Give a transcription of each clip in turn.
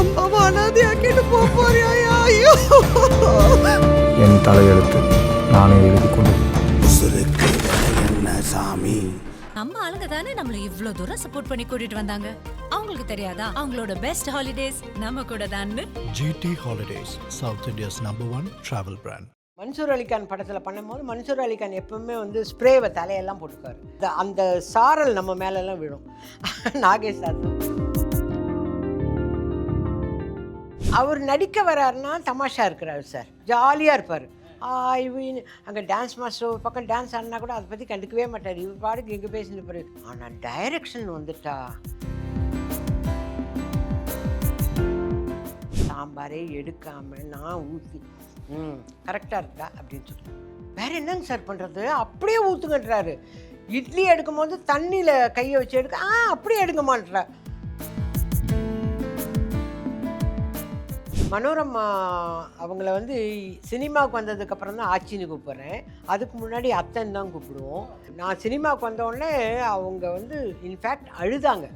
அம்மாவை அனாதையாக்கிட்டு போறியா? ஐயோ, என் தலையெழுத்து நானே எழுதி கொண்டு உசுருக்கு என்ன சாமி? நம்ம ஆளுங்க தானே நம்மள இவ்ளோ தூரம் சப்போர்ட் பண்ணி கூட்டிட்டு வந்தாங்க. அவங்களுக்கு தெரியாதா அவங்களோட பெஸ்ட் ஹாலிடேஸ் நம்ம கூட தான்னு? GT Holidays, South India's #1 travel brand. Mansoor Ali Khan படத்தில் பண்ணும்போது மன்சூர் அலிகான் எப்பவுமே வந்து ஸ்ப்ரேவை தலையெல்லாம் போட்டுக்காரு. அந்த சாரல் நம்ம மேலெல்லாம் விழும். நாகேஷ் சார் அவர் நடிக்க வர்றாருன்னா தமாஷா இருக்கிறாரு சார், ஜாலியாக இருப்பார். இவன் அங்கே டான்ஸ் மாஸ்டர் ஒரு பக்கம் டான்ஸ் ஆடினா கூட அதை பற்றி கண்டுக்கவே மாட்டார். இவர் பாட்டுக்கு எங்கே பேசிட்டு போகிறார். ஆனால் டைரக்ஷன் வந்துட்டா சாம்பாரே எடுக்காமல் நான் ஊற்றி கரெக்டாக இருக்கா அப்படின்னு சொல்லி வேற என்னங்க சார் பண்ணுறது, அப்படியே ஊற்றுங்கன்றாரு. இட்லி எடுக்கும் போது தண்ணியில் கையை வச்சு எடுக்க அப்படியே எடுக்க மாட்டேறா. மனோரமா அவங்கள வந்து சினிமாவுக்கு வந்ததுக்கப்புறம் தான் ஆச்சின்னு கூப்பிட்றேன். அதுக்கு முன்னாடி அத்தைன்னு தான் கூப்பிடுவோம். நான் சினிமாவுக்கு வந்தோடனே அவங்க வந்து இன்ஃபேக்ட் அழுதாங்க.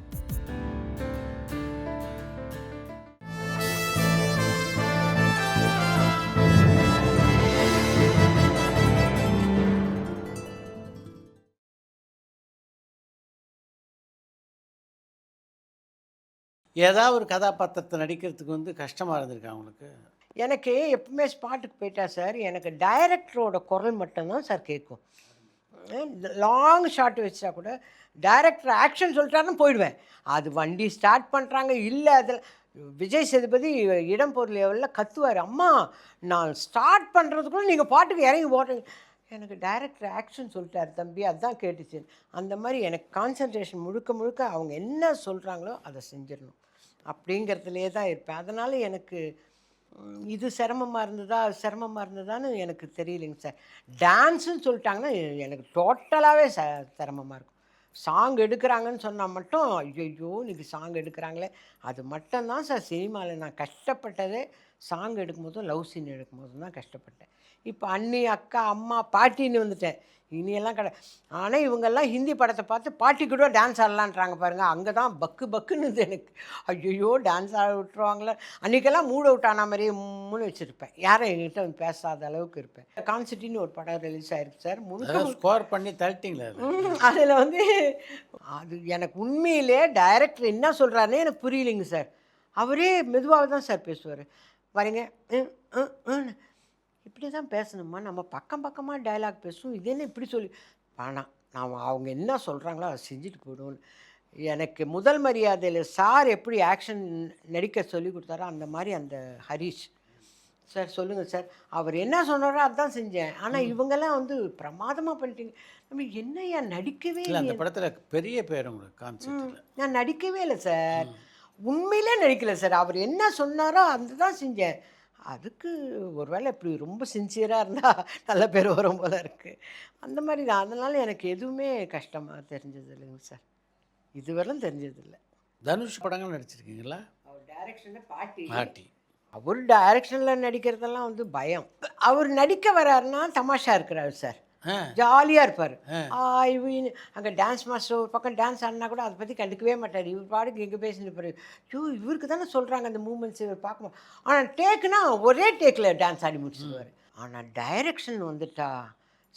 ஏதாவது ஒரு கதாபாத்திரத்தை நடிக்கிறதுக்கு வந்து கஷ்டமாக இருந்திருக்கு அவங்களுக்கு? எனக்கு எப்பவுமே ஸ்பாட்டுக்கு போயிட்டா சார், எனக்கு டைரக்டரோட குரல் மட்டும்தான் சார் கேட்கும். லாங் ஷாட் வச்சா கூட டைரக்டர் ஆக்ஷன் சொல்லிட்டாருன்னு போயிடுவேன். அது வண்டி ஸ்டார்ட் பண்ணுறாங்க இல்லை, அதில் விஜய் சேதுபதி இடம் பொருள் லெவலில் கத்துவார், அம்மா நான் ஸ்டார்ட் பண்ணுறதுக்குள்ள நீங்கள் பாட்டுக்கு இறங்கி போடுறீங்க. எனக்கு டைரக்டர் ஆக்ஷன் சொல்லிட்டார் தம்பி, அதுதான் கேட்டுச்சு. அந்த மாதிரி எனக்கு கான்சன்ட்ரேஷன் முழுக்க முழுக்க அவங்க என்ன சொல்கிறாங்களோ அதை செஞ்சிடணும் அப்படிங்கிறதுலே தான் இருப்பேன். அதனால் எனக்கு இது சிரமமாக இருந்ததான்னு எனக்கு தெரியலைங்க சார். டான்ஸுன்னு சொல்லிட்டாங்கன்னா எனக்கு டோட்டலாகவே சிரமமாக இருக்கும். சாங் எடுக்கிறாங்கன்னு சொன்னால் மட்டும் ஐயோ இன்றைக்கி சாங் எடுக்கிறாங்களே, அது மட்டும்தான் சார் சினிமாவில் நான் கஷ்டப்பட்டதே. சாங் எடுக்கும்போதும் லவ் சீன் எடுக்கும்போதும் தான் கஷ்டப்பட்டேன். இப்போ அண்ணி அக்கா அம்மா பாட்டின்னு வந்துட்டேன், இனியெல்லாம் ஆனால் இவங்கெல்லாம் ஹிந்தி படத்தை பார்த்து பாட்டி கூட டான்ஸ் ஆடலான்றாங்க பாருங்கள். அங்கே தான் பக்குன்னு எனக்கு ஐயோ டான்ஸ் ஆட விட்டுருவாங்களே. அன்றைக்கெல்லாம் மூட் அவுட் ஆன மாதிரியே மூணு வச்சுருப்பேன், யாரும் எங்கிட்ட வந்து பேசாத அளவுக்கு இருப்பேன். கான்சிட்டின்னு ஒரு படம் ரிலீஸ் ஆகிருக்கு சார், முழுக்க ஸ்கோர் பண்ணி தள்ளிட்டீங்களா? அதில் வந்து அது எனக்கு உண்மையிலே டைரக்டர் என்ன சொல்கிறாருன்னே எனக்கு புரியலைங்க சார். அவரே மெதுவாக தான் சார் பேசுவார். வரீங்க இப்படி தான் பேசணுமா, நம்ம பக்கமாக டைலாக் பேசுவோம், இது என்ன இப்படி சொல்லி வேணாம், நான் அவங்க என்ன சொல்கிறாங்களோ அதை செஞ்சுட்டு போயிடுவோன்னு. எனக்கு முதல் மரியாதையில் சார் எப்படி ஆக்ஷன் நடிக்க சொல்லி கொடுத்தாரோ அந்த மாதிரி அந்த ஹரீஷ் சார் சொல்லுங்கள் சார், அவர் என்ன சொன்னாரோ அதுதான் செஞ்சேன். ஆனால் இவங்கெல்லாம் வந்து பிரமாதமாக பண்ணிட்டீங்க. நம்ம என்னையா நடிக்கவே இல்லை அந்த படத்தில் பெரிய பேர் உங்களுக்கு கான்செப்ட். நான் நடிக்கவே இல்லை சார், உண்மையிலே நடிக்கலை சார். அவர் என்ன சொன்னாரோ அந்த தான் செஞ்சேன். அதுக்கு ஒரு வேளை இப்படி ரொம்ப சின்சியராக இருந்தால் நல்ல பேர் வரும் போல இருக்குது. அந்த மாதிரி தான். அதனால் எனக்கு எதுவுமே கஷ்டமாக தெரிஞ்சது இல்லைங்க சார், இதுவரையும் தெரிஞ்சதில்லை. தனுஷ் படங்கள் நடிச்சிருக்கீங்களா? அவர் டைரக்ஷனில் பாட்டி பாட்டி அவர் டைரக்ஷனில் நடிக்கிறதெல்லாம் வந்து பயம். அவர் நடிக்க வர்றாருன்னா தமாஷா இருக்கிறாரு சார், ஜாலியாக இருப்பார். இவன் அங்கே டான்ஸ் மாஸ்டர் ஒரு பக்கம் டான்ஸ் ஆடினா கூட அதை பற்றி கண்டுக்கவே மாட்டார். இவர் பாட்டுக்கு எங்கே பேசிட்டு போகிறார். ஐயோ இவருக்கு தானே சொல்கிறாங்க அந்த மூமெண்ட்ஸ் இவர் பார்க்கணும். ஆனால் டேக்குனா ஒரே டேக்கில் டான்ஸ் ஆடி முடிச்சுடுவார். ஆனால் டைரக்ஷன் வந்துட்டா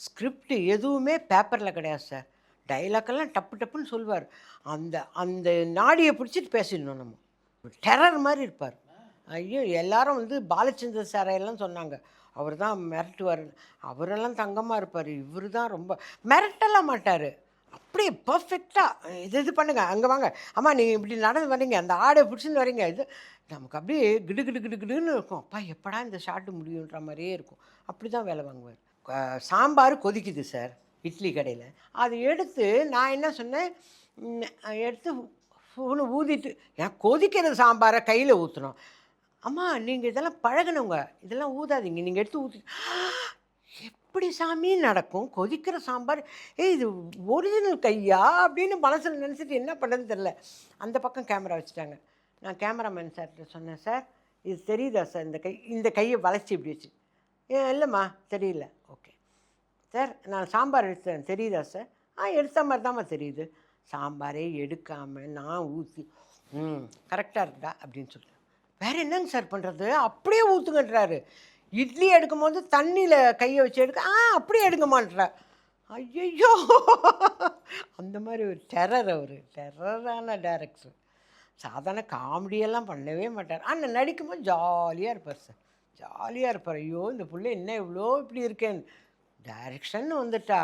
ஸ்கிரிப்ட் எதுவுமே பேப்பரில் கிடையாது சார், டைலாக்கெல்லாம் டப்புன்னு சொல்லுவார். அந்த அந்த நாடியை பிடிச்சிட்டு பேசிடணும். நம்ம டெரர் மாதிரி இருப்பார். ஐயோ எல்லாரும் வந்து பாலச்சந்திர சாரையெல்லாம் சொன்னாங்க அவர் தான் மிரட்டுவார். அவரெல்லாம் தங்கமாக இருப்பார், இவர் தான் ரொம்ப மிரட்டலாம் மாட்டார். அப்படியே பர்ஃபெக்டாக இது பண்ணுங்க, அங்கே வாங்க அம்மா நீங்கள் இப்படி நடந்து வரீங்க, அந்த ஆடை பிடிச்சின்னு வரீங்க, இது நமக்கு அப்படியே கிடுன்னு இருக்கும். அப்பா எப்படா இந்த ஷாட்டு முடியுன்ற மாதிரியே இருக்கும். அப்படி தான் வேலை வாங்குவார். சாம்பார் கொதிக்குது சார் இட்லி கடையில், அதை எடுத்து நான் என்ன சொன்னேன், எடுத்து ஊதிட்டு ஏன் கொதிக்கிற சாம்பாரை கையில் ஊற்றணும். அம்மா நீங்கள் இதெல்லாம் பழகினவங்க, இதெல்லாம் ஊதாதீங்க, நீங்கள் எடுத்து ஊற்றி. எப்படி சாமி நடக்கும் கொதிக்கிற சாம்பார், இது ஒரிஜினல் கையா அப்படின்னு மனசில் நினச்சிட்டு என்ன பண்ணுறதுன்னு தெரில. அந்த பக்கம் கேமரா வச்சுட்டாங்க. நான் கேமராமேன் சார்கிட்ட சொன்னேன், சார் இது தெரியுதா சார், இந்த கையை வளைச்சி இப்படி வச்சு. இல்லைம்மா தெரியல. ஓகே சார் நான் சாம்பார் எடுத்தேன் தெரியுதா சார்? எடுத்த மாதிரி தான்மா தெரியுது. சாம்பாரே எடுக்காமல் நான் ஊற்றி கரெக்டாக இருக்குடா அப்படின்னு சொல்லிட்டேன். வேறு என்னங்க சார் பண்ணுறது, அப்படியே ஊற்றுங்கன்றாரு. இட்லி எடுக்கும்போது தண்ணியில் கையை வச்சு எடுக்க, அப்படியே எடுங்கம்மான்றா. ஐயையோ, அந்த மாதிரி ஒரு டெரர், அவர் டெரரான டேரக்டர். சாதாரண காமெடியெல்லாம் பண்ணவே மாட்டார், ஆனால் நடிக்கும்போது ஜாலியாக இருப்பார் சார், ஜாலியாக இருப்பார். ஐயோ இந்த புள்ள என்ன இவ்வளோ இப்படி இருக்கேன்னு. டைரக்ஷன் வந்துட்டா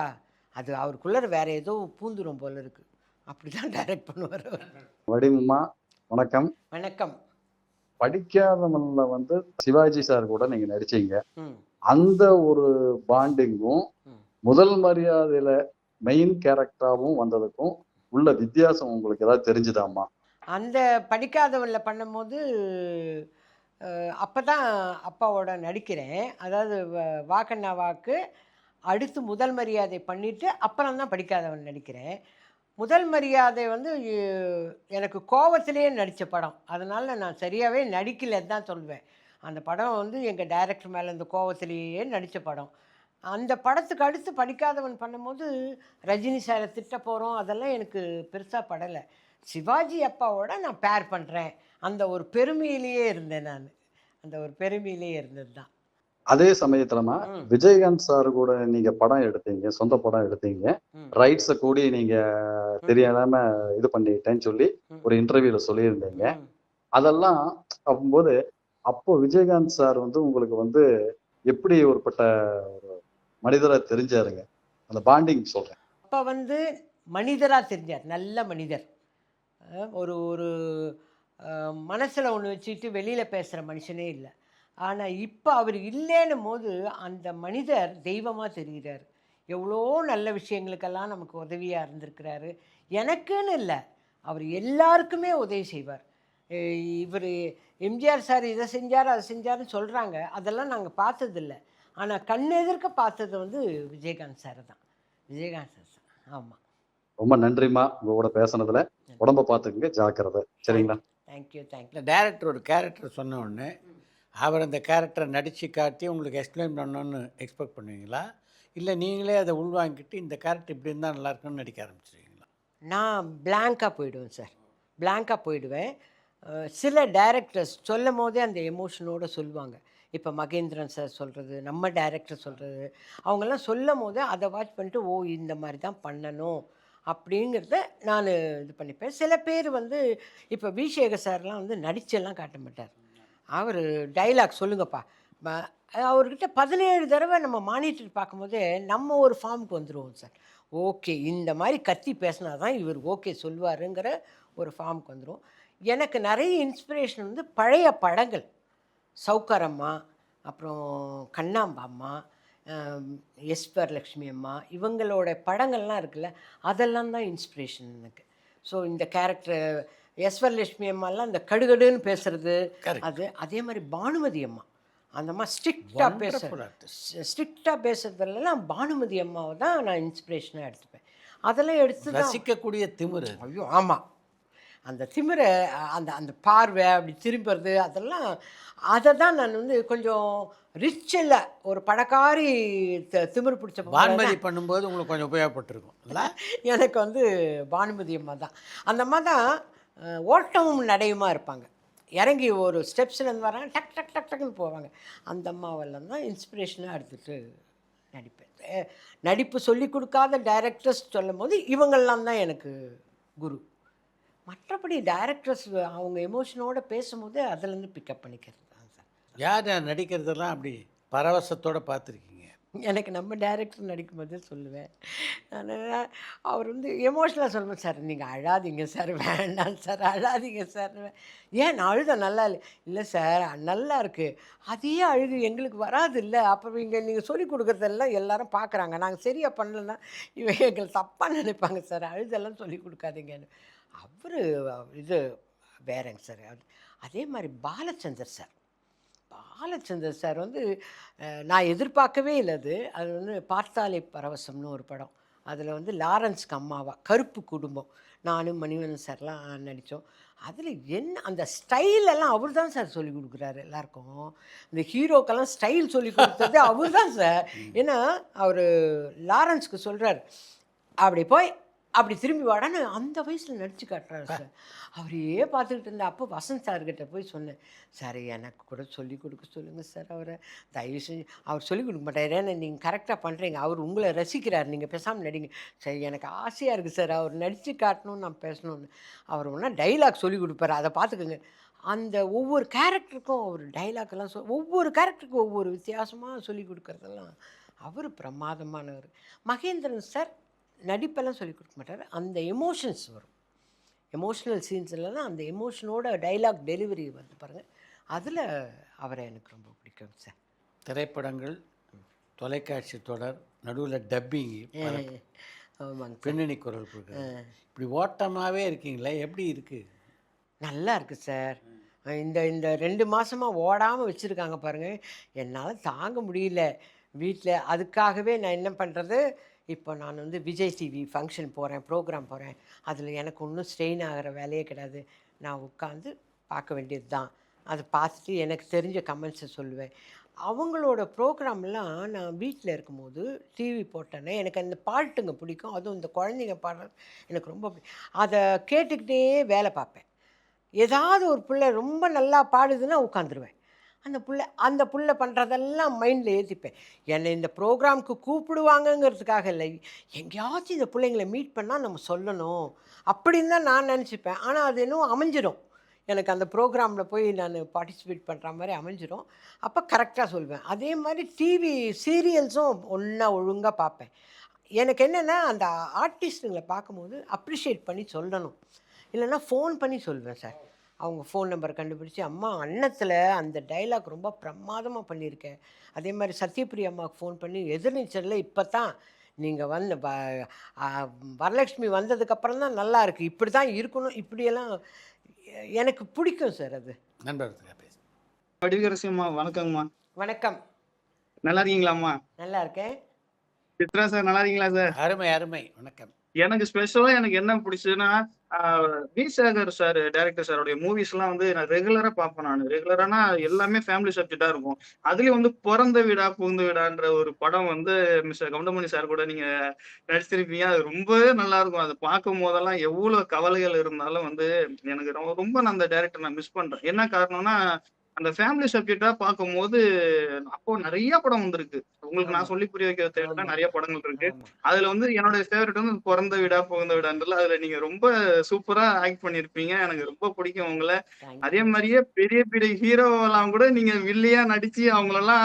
அது அவருக்குள்ளே வேறு ஏதோ பூந்துரும் போல இருக்குது, அப்படி தான் டைரக்ட் பண்ணுவார் அவர். வடிவம்மா வணக்கம். வணக்கம். படிக்காதவன்ல வந்து சிவாஜி சார் கூட நீங்க நடிச்சீங்க. ம் அந்த ஒரு பாண்டிங்கும் ம். முதல் மரியாதையில மெயின் கேரக்டராகவும் வந்ததுக்கும் உள்ள வித்தியாசம் உங்களுக்கு ஏதாவது தெரிஞ்சுதாம்மா? அந்த படிக்காதவனில் பண்ணும்போது அப்போ தான் அப்பாவோட நடிக்கிறேன். அதாவது வாக்கண்ணா வாக்கு அடுத்து முதல் மரியாதை பண்ணிவிட்டு அப்புறம் தான் படிக்காதவன் நடிக்கிறேன். முதல் மரியாதை வந்து எனக்கு கோவத்திலேயே நடித்த படம், அதனால் நான் சரியாகவே நடிக்கலைன்னு தான் சொல்லுவேன். அந்த படம் வந்து எங்கள் டைரக்டர் மேலே இந்த கோவத்திலேயே நடித்த படம். அந்த படத்துக்கு அடுத்து படிக்காதவன் பண்ணும்போது ரஜினி சாரை திட்ட போகிறோம், அதெல்லாம் எனக்கு பெருசாக படலை. சிவாஜி அப்பாவோட நான் பேர் பண்ணுறேன், அந்த ஒரு பெருமையிலேயே இருந்தேன் நான், அந்த ஒரு பெருமையிலேயே இருந்தது தான். அதே சமயத்துலமா விஜயகாந்த் சார் கூட நீங்க படம் எடுத்தீங்க, சொந்த படம் எடுத்தீங்க. ரைட்ஸை கூடி நீங்க தெரியாம இது பண்ணிட்டேன்னு சொல்லி ஒரு இன்டர்வியூல சொல்லியிருந்தீங்க. அதெல்லாம் அப்போது அப்போ விஜயகாந்த் சார் வந்து உங்களுக்கு வந்து எப்படி ஒருப்பட்ட ஒரு மனிதராக தெரிஞ்சாருங்க? அந்த பாண்டிங் சொல்றேன். அப்போ வந்து மனிதராக தெரிஞ்சார், நல்ல மனிதர். ஒரு ஒரு மனசில் ஒன்று வச்சுட்டு வெளியில் பேசுகிற மனுஷனே இல்லை. ஆனால் இப்போ அவர் இல்லைன்னும் போது அந்த மனிதர் தெய்வமாக தெரிகிறார். எவ்வளோ நல்ல விஷயங்களுக்கெல்லாம் நமக்கு உதவியாக இருந்திருக்கிறாரு. எனக்குன்னு இல்லை, அவர் எல்லாருக்குமே உதவி செய்வார். இவர் எம்ஜிஆர் சார் இதை செஞ்சார் அதை செஞ்சார்னு சொல்கிறாங்க, அதெல்லாம் நாங்கள் பார்த்ததில்ல. ஆனால் கண்ணெதிர்க்க பார்த்தது வந்து விஜயகாந்த் சார் தான், விஜயகாந்த் சார். ஆமாம். ரொம்ப நன்றிம்மா, உங்க கூட பேசுனதுல. உடம்ப பார்த்துக்குங்க, ஜாக்கிரதை. சரிங்களா? Thank you thank you. இந்த டைரக்டர் ஒரு கேரக்டர் சொன்ன உடனே அவர் அந்த கேரக்டரை நடித்து காட்டி உங்களுக்கு எக்ஸ்பிளைன் பண்ணணுன்னு எக்ஸ்பெக்ட் பண்ணுவீங்களா, இல்லை நீங்களே அதை உள்வாங்கிட்டு இந்த கேரக்டர் இப்படி இருந்தால் நல்லாயிருக்குன்னு நடிக்க ஆரம்பிச்சிருவீங்களா? நான் பிளாங்காக போயிடுவேன் சார், பிளாங்காக போயிடுவேன். சில டைரக்டர்ஸ் சொல்லும் போதே அந்த எமோஷனோடு சொல்லுவாங்க. இப்போ மகேந்திரன் சார் சொல்கிறது, நம்ம டைரக்டர் சொல்கிறது, அவங்கெல்லாம் சொல்லும் போதே அதை வாட்ச் பண்ணிட்டு ஓ இந்த மாதிரி தான் பண்ணணும் அப்படிங்கிறத நான் இது பண்ணிப்பேன். சில பேர் வந்து இப்போ வி சேகர் சார்லாம் வந்து நடிச்செல்லாம் காட்ட மாட்டார். அவர் டைலாக் சொல்லுங்கப்பா, அவர்கிட்ட 17 தடவை நம்ம மானிட்டர் பார்க்கும்போதே நம்ம ஒரு ஃபார்முக்கு வந்துடுவோம் சார். ஓகே இந்த மாதிரி கத்தி பேசினா தான் இவர் ஓகே சொல்லுவாருங்கிற ஒரு ஃபார்முக்கு வந்துடும். எனக்கு நிறைய இன்ஸ்பிரேஷன் வந்து பழைய படங்கள், சௌக்காரம்மா, அப்புறம் கண்ணாம்பாம்மா, எஸ் வரலட்சுமி அம்மா, இவங்களோட படங்கள்லாம் இருக்குல்ல, அதெல்லாம் தான் இன்ஸ்பிரேஷன் எனக்கு. ஸோ இந்த கேரக்டர் எஸ் வரலட்சுமி அம்மாலாம் இந்த கடுகடுன்னு பேசுறது, அது அதே மாதிரி பானுமதி அம்மா, அந்த அம்மா ஸ்ட்ரிக்டாக பேசுறதுலாம் பானுமதி அம்மாவை தான் நான் இன்ஸ்பிரேஷனாக எடுத்துப்பேன். அதெல்லாம் எடுத்து ரசிக்கக்கூடிய திமிரு. ஐயோ ஆமாம், அந்த திமிரை, அந்த அந்த பார்வை அப்படி திரும்புறது, அதெல்லாம் அதை தான் நான் வந்து கொஞ்சம் ரிச் இல்லை, ஒரு பணக்காரி திமிரு பிடிச்ச பானுமதி பண்ணும்போது உங்களுக்கு கொஞ்சம் உபயோகப்பட்டிருக்கும் இல்லை? எனக்கு வந்து பானுமதி அம்மா தான். அந்த அம்மா தான் ஓட்டமும் நடையுமா இருப்பாங்க, இறங்கி ஒரு ஸ்டெப்ஸ்லேருந்து வராங்க, டக் டக் டக் டக்குன்னு போவாங்க. அந்த அம்மாவெல்லாம் தான் இன்ஸ்பிரேஷனாக எடுத்துகிட்டு நடிப்பேன். நடிப்பு சொல்லி கொடுக்காத டைரக்டர்ஸ் சொல்லும் போது இவங்கெல்லாம் தான் எனக்கு குரு. மற்றபடி டைரக்டர்ஸ் அவங்க எமோஷனோடு பேசும்போது அதுலேருந்து பிக்கப் பண்ணிக்கிறது தான் சார். யார் நடிக்கிறதெல்லாம் அப்படி பரவசத்தோடு பார்த்துருக்கீங்க? எனக்கு நம்ம டைரக்டர் நடிக்கும்போது சொல்லுவேன் நான், அவர் வந்து எமோஷனலாக சொல்லுவேன், சார் நீங்கள் அழாதீங்க சார், வேண்டாம் சார், அழாதீங்க சார். ஏன் நான் அழுத நல்லா இல்லை சார், நல்லா இருக்குது, அதே அழுது எங்களுக்கு வராது இல்லை, அப்போ இங்கே நீங்கள் சொல்லிக் கொடுக்குறதெல்லாம் எல்லாரும் பார்க்குறாங்க, நாங்கள் சரியாக பண்ணலன்னா இவங்க எங்களுக்கு தப்பாக நினைப்பாங்க சார், அழுதெல்லாம் சொல்லி கொடுக்காதீங்கன்னு. அவர் இது வேறங்க சார். அதே மாதிரி பாலச்சந்தர் சார், பாலச்சந்தர் சார் வந்து நான் எதிர்பார்க்கவே இல்லை. அது வந்து பார்த்தாலே பரவசம்னு ஒரு படம், அதில் வந்து லாரன்ஸ்க்கு அம்மாவா, கருப்பு குடும்பம், நானும் மணிவண்ணன் சார்லாம் நடித்தோம். அதில் என்ன அந்த ஸ்டைலெல்லாம் அவர் தான் சார் சொல்லி கொடுக்குறாரு எல்லாருக்கும். இந்த ஹீரோக்கெல்லாம் ஸ்டைல் சொல்லி கொடுத்தது அவர் தான் சார். ஏன்னா அவர் லாரன்ஸ்க்கு சொல்கிறார், அப்படி போய் அப்படி திரும்பி வாடான்னு அந்த வயசில் நடிச்சு காட்டுறாரு சார். அவரையே பார்த்துக்கிட்டு இருந்தேன். அப்போ வசந்த் சார்கிட்ட போய் சொன்னேன், சார் எனக்கு கூட சொல்லிக் கொடுக்க சொல்லுங்கள் சார் அவரை, தயவு செஞ்சு. அவர் சொல்லிக் கொடுக்க மாட்டார், ஏன்னா நீங்கள் கரெக்டாக பண்ணுறீங்க, அவர் உங்களை ரசிக்கிறார், நீங்கள் பேசாமல் நடிங்க. சரி எனக்கு ஆசையாக இருக்குது சார் அவர் நடித்து காட்டணும்னு நான் பேசணுன்னு. அவர் ஒன்றா டைலாக் சொல்லிக் கொடுப்பாரு, அதை பார்த்துக்கோங்க. அந்த ஒவ்வொரு கேரக்டருக்கும் ஒரு டைலாக்கெல்லாம் ஒவ்வொரு கேரக்டருக்கும் ஒவ்வொரு வித்தியாசமாக சொல்லிக் கொடுக்குறதெல்லாம் அவர் பிரமாதமானவர். மகேந்திரன் சார் நடிப்பெல்லாம் சொல்லிக் கொடுக்க மாட்டார், அந்த எமோஷன்ஸ் வரும், எமோஷ்னல் சீன்ஸ் இல்லைன்னா அந்த எமோஷனோட டைலாக் டெலிவரி வந்து பாருங்கள், அதில் அவரை எனக்கு ரொம்ப பிடிக்கும் சார். திரைப்படங்கள், தொலைக்காட்சி தொடர், நடுவில் டப்பிங்கு, ஆமாங்க, பின்னணி குரல் கொடுக்குறது, இப்படி ஓட்டமாகவே இருக்கீங்களே, எப்படி இருக்குது? நல்லா இருக்குது சார். இந்த இந்த 2 மாதமாக ஓடாமல் வச்சுருக்காங்க பாருங்கள், என்னால் தாங்க முடியல வீட்டில். அதுக்காகவே நான் என்ன பண்ணுறது, இப்போ நான் வந்து விஜய் டிவி ஃபங்க்ஷன் போகிறேன், ப்ரோக்ராம் போகிறேன், அதில் எனக்கு ஒன்றும் ஸ்ட்ரெயின் ஆகிற வேலையே கிடையாது. நான் உட்காந்து பார்க்க வேண்டியது தான். அதை பார்த்துட்டு எனக்கு தெரிஞ்ச கமெண்ட்ஸை சொல்லுவேன். அவங்களோட ப்ரோக்ராம்லாம் நான் வீட்டில் இருக்கும்போது டிவி போட்டேன்னே எனக்கு அந்த பாட்டுங்க பிடிக்கும், அதுவும் இந்த குழந்தைங்க பாடுறது எனக்கு ரொம்ப அதை கேட்டுக்கிட்டே வேலை பார்ப்பேன். ஏதாவது ஒரு பிள்ளை ரொம்ப நல்லா பாடுதுன்னா உட்காந்துருவேன். அந்த புள்ள பண்ணுறதெல்லாம் மைண்டில் ஏற்றிப்பேன். என்னை இந்த ப்ரோக்ராமுக்கு கூப்பிடுவாங்கங்கிறதுக்காக இல்லை, எங்கேயாச்சும் இந்த பிள்ளைங்களை மீட் பண்ணால் நம்ம சொல்லணும் அப்படின்னு தான் நான் நினச்சிப்பேன். ஆனால் அது இன்னும் அமைஞ்சிடும், எனக்கு அந்த ப்ரோக்ராமில் போய் நான் பார்ட்டிசிபேட் பண்ணுற மாதிரி அமைஞ்சிடும். அப்போ கரெக்டாக சொல்வேன். அதே மாதிரி டிவி சீரியல்ஸும் ஒழுங்காக பார்ப்பேன். எனக்கு என்னென்னா அந்த ஆர்டிஸ்ட்டுங்களை பார்க்கும்போது அப்ரிஷியேட் பண்ணி சொல்லணும், இல்லைன்னா ஃபோன் பண்ணி சொல்வேன் சார். அவங்க ஃபோன் நம்பர் கண்டுபிடிச்சி, அம்மா அன்னத்தில் அந்த டைலாக் ரொம்ப பிரமாதமாக பண்ணியிருக்கேன். அதே மாதிரி சத்யபிரியா அம்மாவுக்கு ஃபோன் பண்ணி, எதிர்நீச்சலில் இப்போ தான் நீங்கள் வந்து வரலட்சுமி வந்ததுக்கப்புறம் தான் நல்லா இருக்குது, இப்படி தான் இருக்கணும், இப்படியெல்லாம் எனக்கு பிடிக்கும் சார். அது நண்பர்களுக்காக பேச. வடிவரசியம்மா, வணக்கங்கம்மா. வணக்கம். நல்லா இருக்கீங்களாம்மா? நல்லா இருக்கேன். சித்ரா சார் நல்லா இருக்கீங்களா சார்? அருமை அருமை, வணக்கம். எனக்கு ஸ்பெஷலா எனக்கு என்ன பிடிச்சதுன்னா, வி சேகர் சார், டைரக்டர் சாரோடைய மூவிஸ் எல்லாம் வந்து நான் ரெகுலரா பார்ப்பேன். நான் ரெகுலரானா எல்லாமே ஃபேமிலி சப்ஜெக்டா இருக்கும். அதுலயும் வந்து பிறந்த வீடா புகுந்த வீடான்ற ஒரு படம் வந்து மிஸ்டர் கவுண்டமணி சார் கூட நீங்க நடிச்சிருப்பீங்க. அது ரொம்பவே நல்லா இருக்கும். அதை பார்க்கும் போதெல்லாம் எவ்வளவு கவலைகள் இருந்தாலும் வந்து எனக்கு ரொம்ப நான் அந்த டைரக்டர் நான் மிஸ் பண்றேன். என்ன காரணம்னா, அந்த ஃபேமிலி சப்ஜெக்டா பார்க்கும்போது அப்போ நிறைய படம் வந்திருக்கு. உங்களுக்கு நான் சொல்லி புரிய வைக்க தேவைன்னா நிறைய படங்கள் இருக்கு. அதுல வந்து என்னோட ஃபேவரட் வந்து பிறந்த வீடா புகுந்த வீடான்றதுல அதுல நீங்க ரொம்ப சூப்பரா ஆக்ட் பண்ணிருப்பீங்க. எனக்கு ரொம்ப பிடிக்கும் உங்களை. அதே மாதிரியே பெரிய பெரிய ஹீரோவெல்லாம் கூட நீங்க வில்லியா நடிச்சு அவங்களெல்லாம்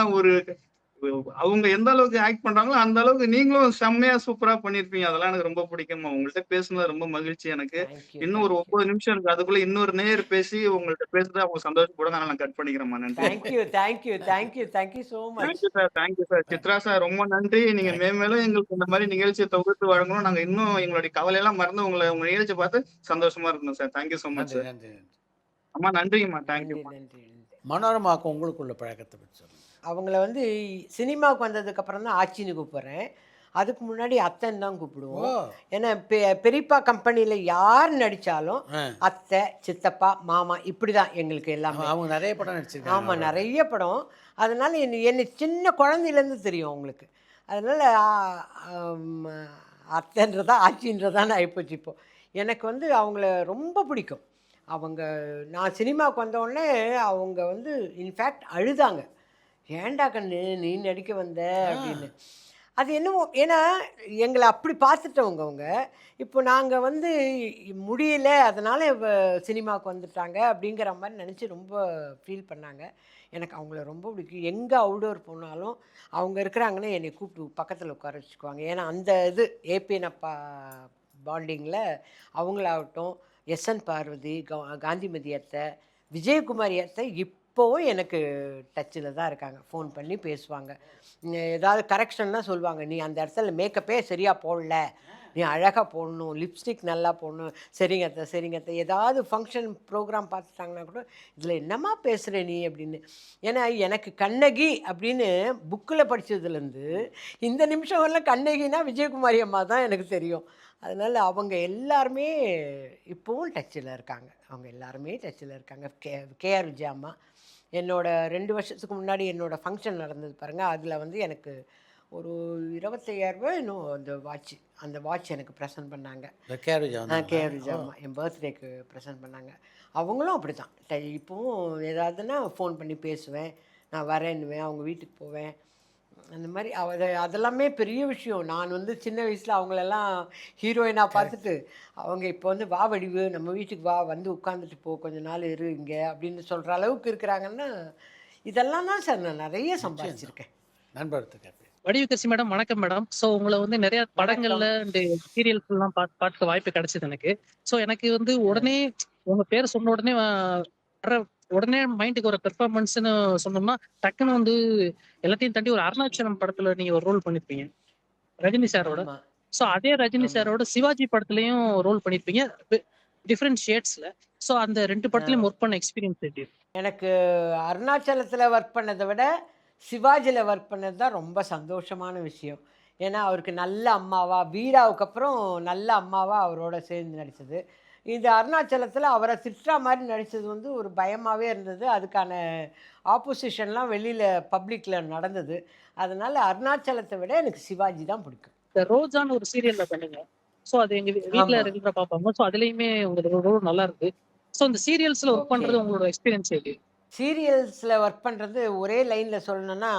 அவங்க எந்த அளவுக்கு ஆக்ட் பண்றாங்களோ அந்த அளவுக்கு நீங்களும் செம்மையா சூப்பரா பண்ணிருப்பீங்க. அதெல்லாம் எனக்கு ரொம்ப பிடிக்கும். உங்கள்ட்ட பேசுனது ரொம்ப மகிழ்ச்சி எனக்கு. இன்னும் ஒரு 9 நிமிஷம் இருக்கு, அதுக்குள்ள இன்னொரு நேயர் பேசி உங்கள்ட்ட பேசுறது அவங்க சந்தோஷப்படும். நான் கட் பண்ணிக்கிறேன். நன்றி. Thank you so much. Thank you sir. Chitra sir ரொம்ப நன்றி. நீங்க மேலும் எங்களுக்கு இந்த மாதிரி நிகழ்ச்சியை தொகுத்து வழங்கணும். நாங்க இன்னும் எங்களுடைய கவலையெல்லாம் மறந்து உங்க நிகழ்ச்சியை பார்த்து சந்தோஷமா இருக்கணும் sir. Thank you so much sir. நன்றி நன்றி. அம்மா நன்றிங்கம்மா. தேங்க்யூ. நன்றி. மனோரமாவுக்கு உங்களுக்குள்ள பழக்கத்தை பற்றி சொல்லுங்கள். அவங்கள வந்து சினிமாவுக்கு வந்ததுக்கப்புறம் தான் ஆச்சின்னு கூப்பிட்றேன். அதுக்கு முன்னாடி அத்தைன்னு தான் கூப்பிடுவோம். ஏன்னா பெரியப்பா கம்பெனியில் யார் நடித்தாலும் அத்தை, சித்தப்பா, மாமா இப்படி தான் எங்களுக்கு எல்லாமே. அவங்க நிறைய படம் நடிச்சிருக்காங்க. ஆமாம், நிறைய படம். அதனால் என்னை சின்ன குழந்தையிலேருந்து தெரியும் அவங்களுக்கு. அதனால் அத்தைன்றதா ஆச்சின்றதான் ஆகிப்போச்சு. இப்போது எனக்கு வந்து அவங்கள ரொம்ப பிடிக்கும். நான் சினிமாவுக்கு வந்தோடனே அவங்க வந்து இன்ஃபேக்ட் அழுதாங்க, ஏண்டா கண்ணு நீ நடிக்க வந்த அப்படின்னு. அது என்னவோ, ஏன்னா எங்களை அப்படி பார்த்துட்டவங்க அவங்க. இப்போ நாங்கள் வந்து முடியல, அதனால் சினிமாவுக்கு வந்துட்டாங்க அப்படிங்கிற மாதிரி நினச்சி ரொம்ப ஃபீல் பண்ணாங்க. எனக்கு அவங்கள ரொம்ப பிடிக்கும். எங்கே அவுடோர் போனாலும் அவங்க இருக்கிறாங்கன்னா என்னை கூப்பிட்டு பக்கத்தில் உட்கார வச்சுக்குவாங்க. ஏன்னா அந்த இது ஏபிஎனப்பா பாண்டிங்கில் அவங்களாகட்டும், எஸ்என் பார்வதி, காந்திமதி அத்தை, விஜயகுமாரி அத்தை இப்போவும் எனக்கு டச்சில் தான் இருக்காங்க. ஃபோன் பண்ணி பேசுவாங்க. ஏதாவது கரெக்ஷன்னா சொல்லுவாங்க, நீ அந்த இடத்துல மேக்கப்பே சரியாக போடல, நீ அழகாக போடணும், லிப்ஸ்டிக் நல்லா போடணும். சரிங்க அத்தை, சரிங்க அத்தை. ஏதாவது ஃபங்க்ஷன் ப்ரோக்ராம் பார்த்துட்டாங்கன்னா கூட, இதில் என்னம்மா பேசுகிற நீ அப்படின்னு. ஏன்னா எனக்கு கண்ணகி அப்படின்னு புக்கில் படித்ததுலேருந்து இந்த நிமிஷம் வரலாம் கண்ணகினா விஜயகுமாரி அம்மா தான் எனக்கு தெரியும். அதனால் அவங்க எல்லாருமே இப்போவும் டச்சில் இருக்காங்க. அவங்க எல்லாருமே டச்சில் இருக்காங்க. கேஆர் விஜயா அம்மா என்னோட 2 வருஷத்துக்கு முன்னாடி என்னோடய ஃபங்க்ஷன் நடந்தது பாருங்கள், அதில் வந்து எனக்கு ஒரு 25,000 இன்னும் அந்த வாட்ச் எனக்கு ப்ரெசென்ட் பண்ணாங்க. கேரேஜ் கேஆர்ஜி அம்மா என் பர்த்டேக்கு ப்ரெசென்ட் பண்ணாங்க. அவங்களும் அப்படி தான். இப்போவும் ஏதாவதுன்னா ஃபோன் பண்ணி பேசுவேன், நான் வரேன்னுவேன், அவங்க வீட்டுக்கு போவேன். அந்த மாதிரி அதெல்லாமே பெரிய விஷயம். நான் வந்து சின்ன வயசில் அவங்களெல்லாம் ஹீரோயினாக பார்த்துட்டு அவங்க இப்போ வந்து வா வடிவு நம்ம வீட்டுக்கு வா, வந்து உட்காந்துட்டு போ, கொஞ்ச நாள் இரு இங்கே அப்படின்னு சொல்கிற அளவுக்கு இருக்கிறாங்கன்னா, இதெல்லாம் தான் சார் நான் நிறைய சம்பாதிச்சிருக்கேன். நண்பர்களுக்கு வடிவுக்கரசி மேடம், வணக்கம் மேடம். ஸோ உங்களை வந்து நிறைய படங்கள்ல அண்ட் சீரியல்ஸ் எல்லாம் பார்க்க வாய்ப்பு கிடைச்சது எனக்கு. ஸோ எனக்கு வந்து உடனே உங்க பேர் சொன்ன உடனே உடனே மைண்டுக்கு ஒரு பெர்ஃபார்மன்ஸ்னு சொன்னோம்னா டக்குன்னு வந்து எல்லாத்தையும் தாண்டி ஒரு அருணாச்சலம் படத்துல நீங்க ஒரு ரோல் பண்ணிருப்பீங்க ரஜினி சாரோட. ஸோ அதே ரஜினி சாரோட சிவாஜி படத்துலயும் ரோல் பண்ணிருப்பீங்க டிஃப்ரெண்ட் ஷேட்ஸ்ல. ஸோ அந்த 2 படத்துலயும் ஒர்க் பண்ண எக்ஸ்பீரியன்ஸ் எப்படி? எனக்கு அருணாச்சலத்தில் ஒர்க் பண்ணதை விட சிவாஜியில் ஒர்க் பண்ணது தான் ரொம்ப சந்தோஷமான விஷயம். ஏன்னா அவருக்கு நல்ல அம்மாவா, வீராவுக்கு அப்புறம் நல்ல அம்மாவா அவரோட சேர்ந்து நடித்தது. இது அருணாச்சலத்தில் அவரை திட்டுற மாதிரி நடித்தது வந்து ஒரு பயமாகவே இருந்தது. அதுக்கான ஆப்போசிஷன்லாம் வெளியில் பப்ளிக்கில் நடந்தது. அதனால் அருணாச்சலத்தை விட எனக்கு சிவாஜி தான் பிடிக்கும். இந்த ரோஜான்னு ஒரு சீரியல்ல பண்ணுங்க. ஸோ அது எங்க வீட்டில் ரெகுலராக பார்ப்பாங்க. ஸோ அதுலேயுமே உங்களோட ரோல் நல்லா இருக்கு. ஸோ இந்த சீரியல்ஸில் ஒர்க் பண்ணுறது உங்களோட எக்ஸ்பீரியன்ஸ் எப்படி? சீரியல்ஸில் ஒர்க் பண்ணுறது ஒரே லைனில் சொல்லணுன்னா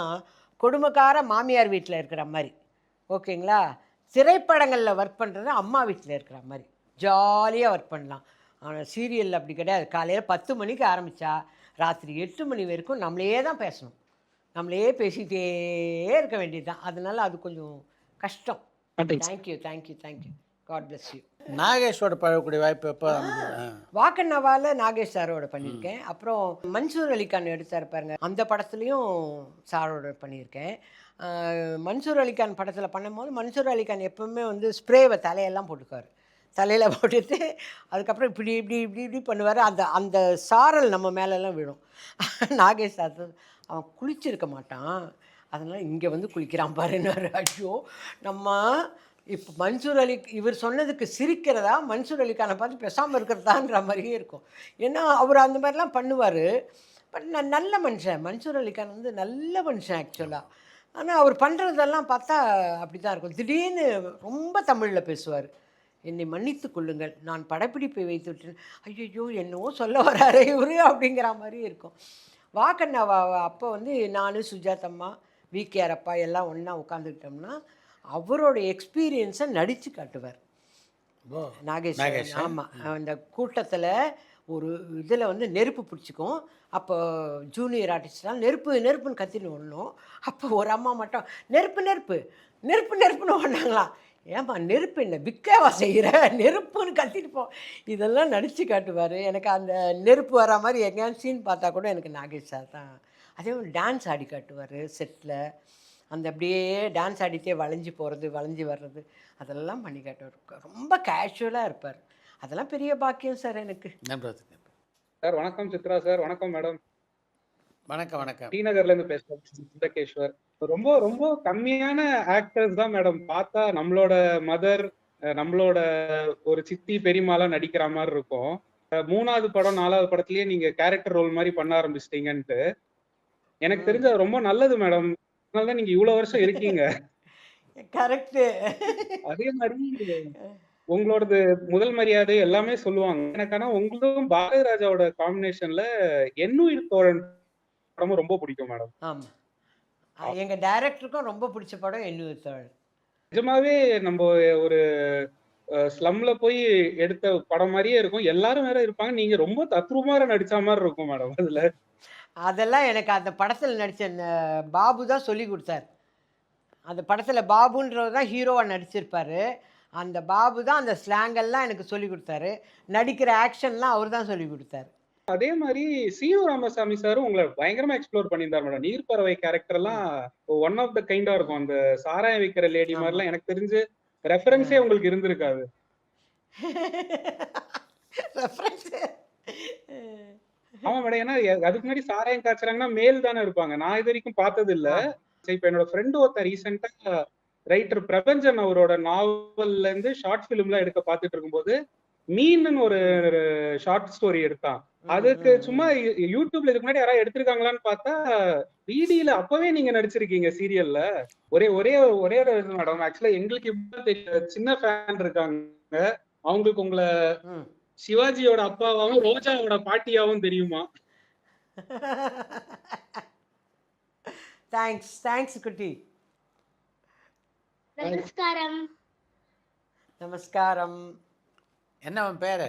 கொடுமைக்கார மாமியார் வீட்டில் இருக்கிற மாதிரி, ஓகேங்களா. திரைப்படங்களில் ஒர்க் பண்ணுறது அம்மா வீட்டில் இருக்கிற மாதிரி ஜாலியாக ஒர்க் பண்ணலாம். ஆனால் சீரியலில் அப்படி கிடையாது. காலையில் 10 மணிக்கு ஆரம்பித்தா ராத்திரி 8 மணி வரைக்கும் நம்மளே தான் பேசணும், நம்மளே பேசிகிட்டே இருக்க வேண்டியது தான். அதனால அது கொஞ்சம் கஷ்டம். Thank you thank you thank you, God bless you. நாகேஷோட பழகக்கூடிய வாய்ப்பு எப்போ? வாக்கண்ணாவால் நாகேஷ் சாரோட பண்ணியிருக்கேன். அப்புறம் மன்சூர் அலிகான் எடுத்தார் பாருங்க, அந்த படத்துலையும் சாரோட பண்ணியிருக்கேன். மன்சூர் அலிகான் படத்தில் பண்ணும்போது மன்சூர் அலிகான் எப்பவுமே வந்து ஸ்ப்ரேவை தலையெல்லாம் போட்டுக்குவார். தலையில் போட்டுட்டு அதுக்கப்புறம் இப்படி இப்படி இப்படி இப்படி பண்ணுவார். அந்த சாரல் நம்ம மேலெல்லாம் விழும். நாகேஷ் சார் அவன் குளிச்சிருக்க மாட்டான், அதனால் இங்கே வந்து குளிக்கிறான் பாருன்னாரு. ஐயோ, நம்ம இப்போ மன்சூர் அலி இவர் சொன்னதுக்கு சிரிக்கிறதா, மன்சூர் அலிகானை பார்த்து பேசாமல் இருக்கிறதான்ற மாதிரியே இருக்கும். ஏன்னா அவர் அந்த மாதிரிலாம் பண்ணுவார். பட் நல்ல மனுஷன் மன்சூர் அலிகான் வந்து நல்ல மனுஷன் ஆக்சுவலாக. ஆனால் அவர் பண்ணுறதெல்லாம் பார்த்தா அப்படி தான் இருக்கும். திடீர்னு ரொம்ப தமிழில் பேசுவார். என்னை மன்னித்து கொள்ளுங்கள், நான் படப்பிடிப்பை வைத்து விட்டேன். ஐயோ என்னவோ சொல்ல வராரு இவரு அப்படிங்கிற மாதிரி இருக்கும். வாக்கண்ணாவா அப்போ வந்து நான் சுஜாதம்மா விகேஆர் அப்பா எல்லாம் ஒன்றா உட்காந்துக்கிட்டோம்னா அவரோட எக்ஸ்பீரியன்ஸை நடித்து காட்டுவார் நாகேஷ். ஆமாம், அந்த கூட்டத்தில் ஒரு இதில் வந்து நெருப்பு பிடிச்சிக்கும். அப்போ ஜூனியர் ஆர்டிஸ்ட்லாம் நெருப்பு நெருப்புன்னு கத்தின்னு ஓடணும். அப்போ ஒரு அம்மா மட்டும் நெருப்பு நெருப்பு நெருப்பு நெருப்புன்னு ஓடினாங்களாம். ஏம்மா நெருப்பு என்ன விற்கவா செய்கிற, நெருப்புன்னு கத்திட்டு போ. இதெல்லாம் நடித்து காட்டுவார். எனக்கு அந்த நெருப்பு வர மாதிரி எங்கேயாவது சீன் பார்த்தா கூட எனக்கு நாகேஷ் சார் தான். அதே மாதிரி டான்ஸ் ஆடி காட்டுவார் செட்டில். அந்த அப்படியே டான்ஸ் ஆடிட்டே வளைஞ்சி போகிறது வளைஞ்சி வர்றது அதெல்லாம் பண்ணி காட்டுவார். ரொம்ப கேஷுவலாக இருப்பார். அதெல்லாம் பெரிய பாக்கியம் சார் எனக்கு. சார் வணக்கம். சித்ரா சார் வணக்கம். மேடம் வணக்கம். வணக்கம். டி நகர்லேருந்து பேசுகிறேன், சிந்தகேஸ்வர். ரொம்ப ரொம்ப கம்மியான ஆக்டர்ஸ் தான் மேடம் பார்த்தா நம்மளோட மதர், நம்மளோட ஒரு சித்தி பெரியமாலாம் நடிக்கிற மாதிரி இருக்கும். 3வது படம் 4வது படத்துலயே நீங்க கேரக்டர் ரோல் மாதிரி பண்ண ஆரம்பிச்சிட்டீங்கன்ட்டு எனக்கு தெரிஞ்ச ரொம்ப நல்லது மேடம். அதனாலதான் நீங்க இவ்வளவு வருஷம் இருக்கீங்க. கரெக்ட். அதே மாதிரி உங்களோடது முதல் மரியாதை எல்லாமே சொல்லுவாங்க எனக்கு. ஆனா உங்களும் பாரதி ராஜாவோட காம்பினேஷன்ல எண்ணுயிர் தோழன் படமும் ரொம்ப பிடிக்கும் மேடம். ஆமாம், எங்கள் டைரக்டருக்கும் ரொம்ப பிடிச்ச படம் எண்ணுயிர் தோழன். நிஜமாவே நம்ம ஒரு ஸ்லம்ல போய் எடுத்த படம் மாதிரியே இருக்கும். எல்லாரும் வேற இருப்பாங்க, நீங்க ரொம்ப தத்ரூபமா நடிச்ச மாதிரி இருக்கும் மேடம் அதுல. அதெல்லாம் எனக்கு அந்த படத்தில் நடித்த பாபு தான் சொல்லி கொடுத்தார். அந்த படத்தில் பாபுன்றவர் தான் ஹீரோவாக நடிச்சிருப்பார். அந்த பாபு தான் அந்த ஸ்லாங்கெல்லாம் எனக்கு சொல்லி கொடுத்தாரு. நடிக்கிற ஆக்ஷன்லாம் அவர் தான் சொல்லி கொடுத்தாரு. அதே மாதிரி சீனு ராமசாமி சாரும் உங்களை பயங்கரமா எக்ஸ்ப்ளோர் பண்ணியிருந்தார் மேடம். நீர்ப்பறவை கேரக்டர் எல்லாம் ஒன் ஆஃப் த கைண்டா இருக்கும். அந்த சாராயம் வைக்கிற லேடி மாதிரிலாம் எனக்கு தெரிஞ்சு ரெஃபரன்ஸே உங்களுக்கு இருந்திருக்காது. ஆமா மேடம், ஏன்னா அதுக்கு முன்னாடி சாராயம் காய்ச்சறாங்கன்னா மேல் தானே இருப்பாங்க. நான் இது வரைக்கும் பார்த்தது இல்ல. இப்ப என்னோட ஃப்ரெண்டு ஒருத்தர் ரீசெண்டா ரைட்டர் பிரபஞ்சன் அவரோட நாவல்ல இருந்து ஷார்ட் பிலிம்லாம் எடுக்க பார்த்துட்டு இருக்கும்போது மீன்னு ஒரு ஷார்ட் ஸ்டோரி எடுத்தான். அதுக்கு சும்மா யூடியூப்ல இதுக்கு முன்னாடி யாராவது எடுத்திருக்காங்களான்னு பார்த்தா டிடில அப்பவே நீங்க நடிச்சிருக்கீங்க சீரியல்ல. ஒரே ஒரே ஒரே ஒரு மேடம், ஆக்சுவலா எங்களுக்கு இப்ப தெரியும், சின்ன ஃபேன் இருக்காங்க, அவங்களுக்கு உங்களை சிவாஜியோட அப்பாவாவும் ரோஜாவோட பாட்டியாவும் தெரியுமா? தேங்க்ஸ் குட்டி. நமஸ்காரம். நமஸ்காரம். என்ன அவன் பேரு?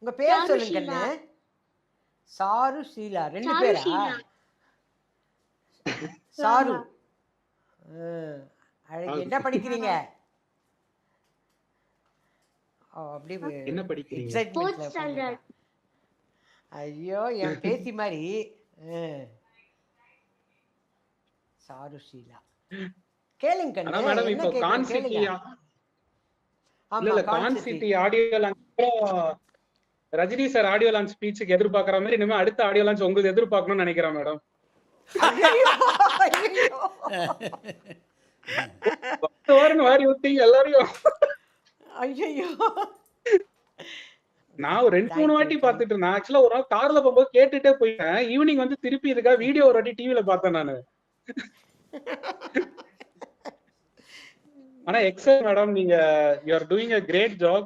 உங்க பேர் சொல்லுங்க கண்ணு. சாரு ஷீலா, 2 பேரா? சாரு. அழகு. என்ன படிக்கிறீங்க? அப்படி என்ன படிக்கிறீங்க? எக்ஸைட்மென்ட்ல. ஐயோ, என் பேத்தி மாதிரி. சாரு ஷீலா. கேளுங்க கண்ணு. ஆனா மேடம் இப்போ கான்சிட்டி இல்ல கான்சிட்டி audio launch Rajini sir audio launch ஸ்பீச்சுக்கு எதிர்பார்க்கற மாதிரி இனிமே அடுத்த ஆடியோ லான்ச் உங்களுக்கு எதிர்பார்க்கணும்னு நினைக்கிறேன் மேடம். வாரி விட்டீங்க எல்லாரையும். ஐயோ, நான் ஒரு 2-3 வாட்டி பாத்துட்டு இருந்தேன். ஆக்சுவலா ஒரு நாள் கார்ல போகும்போது கேட்டுட்டே போயிட்டேன். ஈவினிங் வந்து திருப்பி இருக்கா வீடியோ ஒரு வாட்டி டிவில பார்த்தேன் நானு. ஆனா எக்ஸல் மேடம், நீங்க you are doing a great job.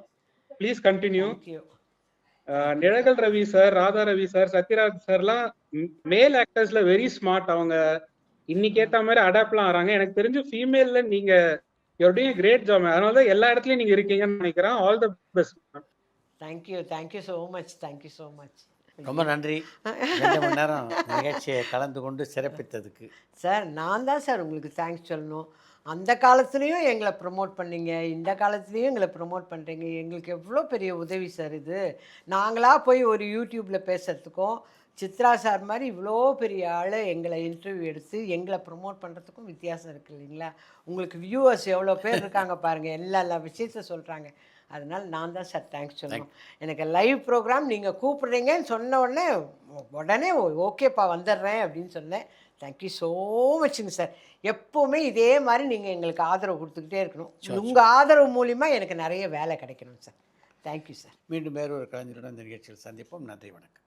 Please continue. நிழகல் ரவி சார், ராதா ரவி சார், சத்யராஜ் சார்லாம் மேல் ஆக்டர்ஸ்ல வெரி ஸ்மார்ட். அவங்க இன்னைக்கு ஏத்த மாதிரி அடாப்ட்லாம் ஆறாங்க. எனக்கு தெரிஞ்சு ஃபீமேல்ல நீங்க you are doing a great job. அதனால தான் எல்லா இடத்துலயும் நீங்க இருக்கீங்கன்னு நினைக்கிறேன். All the best. Thank you so much. ரொம்ப நன்றி 2 மணி நேரம் நிகழ்ச்சியை கலந்து கொண்டு சிறப்பித்ததுக்கு. சார், நான் தான் சார் உங்களுக்கு தேங்க்ஸ் சொல்லணும். அந்த காலத்துலேயும் எங்களை ப்ரொமோட் பண்ணீங்க, இந்த காலத்துலேயும் எங்களை ப்ரொமோட் பண்ணுறீங்க. எங்களுக்கு எவ்வளோ பெரிய உதவி சார் இது. நாங்களாக போய் ஒரு யூடியூப்பில் பேசுகிறதுக்கும் சித்ரா சார் மாதிரி இவ்வளோ பெரிய ஆள் எங்களை இன்டர்வியூ எடுத்து எங்களை ப்ரொமோட் பண்ணுறதுக்கும் வித்தியாசம் இருக்குது இல்லைங்களா? உங்களுக்கு வியூவர்ஸ் எவ்வளோ பேர் இருக்காங்க பாருங்கள், எல்லா விஷயத்த சொல்கிறாங்க. அதனால் நான் தான் சார் தேங்க்ஸ் சொல்லணும். எனக்கு லைவ் ப்ரோக்ராம் நீங்கள் கூப்பிட்றீங்கன்னு சொன்ன உடனே ஓகேப்பா வந்துடுறேன் அப்படின்னு சொன்னேன். தேங்க்யூ ஸோ மச்சுங்க சார். எப்போவுமே இதே மாதிரி நீங்கள் எங்களுக்கு ஆதரவு கொடுத்துக்கிட்டே இருக்கணும். உங்கள் ஆதரவு மூலிமா எனக்கு நிறைய வேலை கிடைக்கணும் சார். Thank you sir. மீண்டும் வேறு ஒரு கலைஞருடன் இந்த நிகழ்ச்சியில் சந்திப்போம். நன்றி, வணக்கம்.